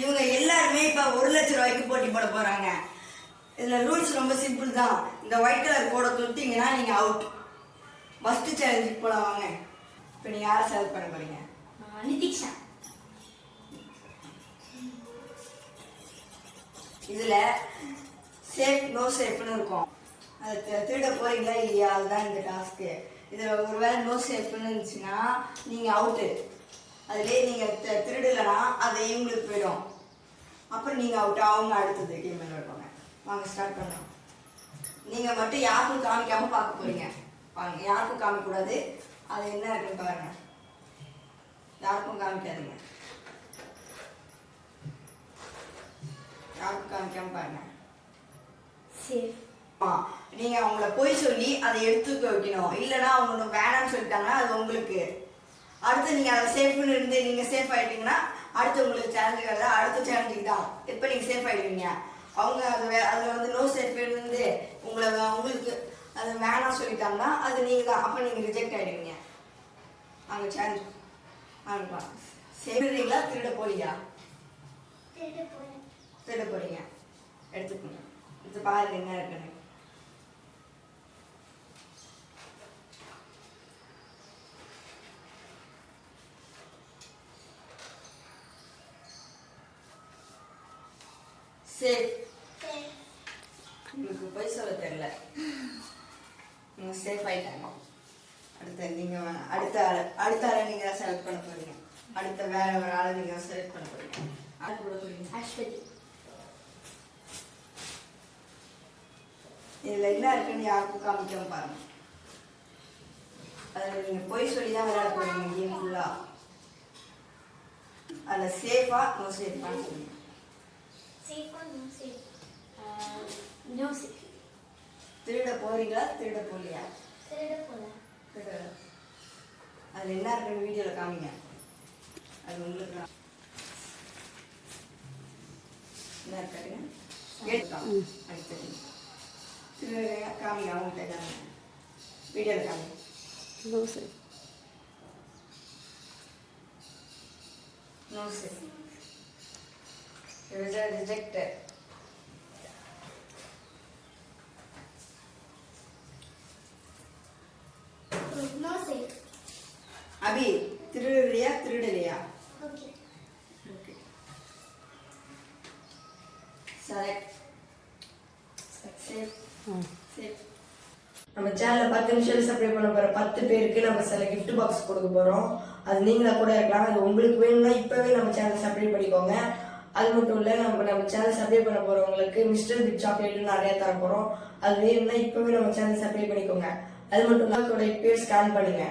இவங்க எல்லாருமே இப்போ 1,00,000 ரூபாய்க்கு போட்டி போட போறாங்க. இதுல ரூல்ஸ் ரொம்ப சிம்பிள் தான். இந்த ஒயிட் கலர் கோடை தொட்டிங்கன்னா நீங்க அவுட். ஃபர்ஸ்ட் சேலஞ்சுக்கு போலாம் வாங்க. இப்போ நீங்க யாரை செலக்ட் பண்ண போறீங்க? நிதிக்ஷா. இதுல சேஃப் நோ சேஃப்னு இருக்கும். அதை திருட போறீங்களா இல்லையா, அதுதான் இந்த டாஸ்க்கு. இதுல ஒருவேளை நோ சேஃப்னு இருந்துச்சுன்னா நீங்க அவுட்டு. அதுலேயே நீங்க திருடலைன்னா அது இவங்களுக்கு போயிடும். அப்புறம் நீங்க அவுட், அவங்க அடுத்தது கேம் விளையாடுவாங்க. வாங்க ஸ்டார்ட் பண்ணலாம். நீங்க மட்டும் யாருக்கும் காமிக்காம பார்க்க போறீங்க. வாங்க, யாருக்கும் காமிக்கக்கூடாது. அது என்ன இருக்குன்னு பாருங்க. யாருக்கும் காமிக்காதீங்க. யாருக்கும் காமிக்காம பாருங்க. நீங்க அவங்கள போய் சொல்லி அதை எடுத்துக்க வைக்கணும். இல்லைன்னா அவங்க வேணாம்னு சொல்லிட்டாங்கன்னா அது உங்களுக்கு. அடுத்து நீங்க அதை சேஃப்னு இருந்து நீங்க சேஃப் ஆயிட்டீங்கன்னா அடுத்து உங்களுக்கு சேலஞ்சு கிடையாது. அடுத்த சேலஞ்சுக்கு தான் இப்போ நீங்க சேஃப் ஆயிடுவீங்க. அவங்க அதுல வந்து நோ சேஃப் இருந்து உங்களுக்கு அது வேணாம் சொல்லிட்டாங்கன்னா அது நீங்க தான். அப்போ நீங்க ரிஜெக்ட் ஆயிடுவீங்க. அங்கே சேலஞ்ச் ஆரம்பிக்கலாம். சேஃப்றீங்களா திருட போறீங்களா? திருட போறீங்க. எடுத்துக்கோங்க. இது பாருங்க என்ன இருக்குன்னு. சேஃப். உங்களுக்கு போய் சொல்ல தெரியல. நீங்க சேஃப் ஆயிட்டாங்க. அடுத்த நீங்க அடுத்த ஆளை நீங்க செலக்ட் பண்ண போறீங்க. அடுத்த வேற ஒரு ஆளை நீங்க செலக்ட் பண்ண போறீங்க. ஆள் கூட போறீங்க. அஸ்வதி. இதுல என்ன இருக்குன்னு யாருக்கும் காமிக்காம பாருங்க. அதில் நீங்க போய் சொல்லி தான் விளையாட போறீங்க கேம் ஃபுல்லா. அதில் சேஃபா நோ சேஃபான்னு சொல்லுங்க. திருட போறீங்களா திருட போலியா? திருட. அதில் என்ன இருக்குன்னு வீடியோவில் காமிங்க. அது உங்களுக்கு என்ன இருக்காதுங்க கேட்டுக்காங்க. அடுத்தது திருட காமிங்க. அவங்கள்ட்ட காமிங்க. வீடியோவில் காமிங்க. No safe. No safe. It was rejected. No safe. Abhi திருடலையா திருடலையா? Okay. Okay. Select. Safe. Safe. நம்ம சேனலில் 10 நிமிஷம் சப்ஸ்கிரைப் பண்ண போகிற 10 பேருக்கு நம்ம சில கிஃப்ட் பாக்ஸ் கொடுக்க போகிறோம். அது நீங்களா கூட இருக்கலாம். அது உங்களுக்கு வேணும்னா இப்போவே நம்ம சேனல் சப்ஸ்கிரைப் பண்ணிக்கோங்க. அது மட்டும் இல்லை, நம்ம சேனல் சப்ஸ்கிரைப் பண்ண போகிறவங்களுக்கு மிஸ்டர் பிக் சாக்லேட்னு நிறையா தர போகிறோம். அது வேணும்னா இப்போவே நம்ம சேனல் சப்ஸ்கிரைப் பண்ணிக்கோங்க. அது மட்டும் இல்லை, அதோட பேர் ஸ்கேன் பண்ணுங்க.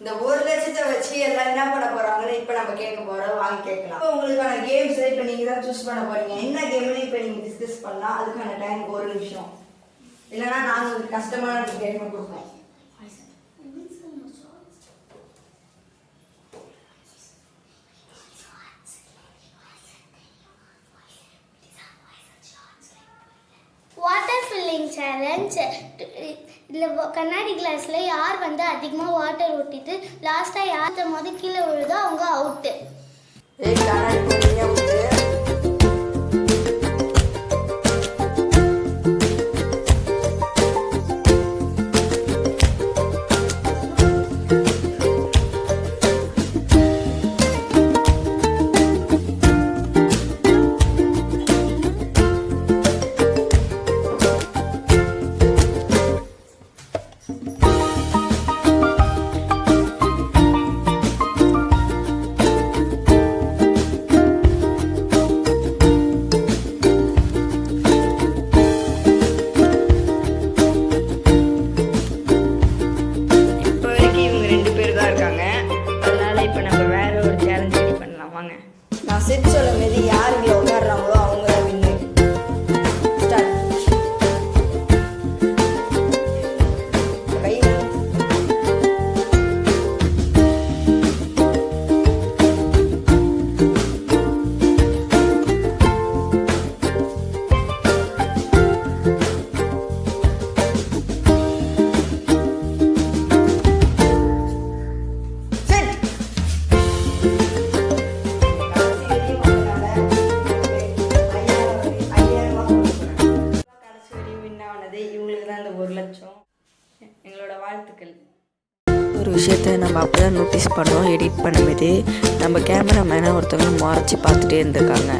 இந்த 1,00,000 வச்சு எல்லாம் என்ன பண்ண போறாங்கன்னு இப்போ நம்ம கேட்க போறோம். வாங்கி கேட்கலாம். இப்போ உங்களுக்கான கேம்ஸ் இப்போ நீங்க தான் சூஸ் பண்ண போறீங்க. என்ன கேம்னு இப்போ நீங்க டிஸ்கஸ் பண்ணலாம். அதுக்கான டைம் 1 நிமிஷம். இல்லைன்னா நாங்கள் உங்களுக்கு கஷ்டமான கேம் கொடுப்போம். Water filling challenge. இதில் கண்ணாடி கிளாஸில் யார் வந்து அதிகமாக வாட்டர் ஊற்றிட்டு லாஸ்ட்டாக யார் போது கீழே விழுதோ அவங்க அவுட்டு. நான் செட் சொல்ல மீது யார் இங்கே உட்காடுறாங்களோ அவங்க தான் வின்னு. ஸ்டார்ட். செட். வாழ்த்துக்கள். ஒரு விஷயத்த நம்ம அப்போ தான் நோட்டீஸ் பண்ணோம். எடிட் பண்ணும்போது நம்ம கேமராமேனை ஒருத்தவங்க மறைச்சி பார்த்துட்டே இருந்திருக்காங்க.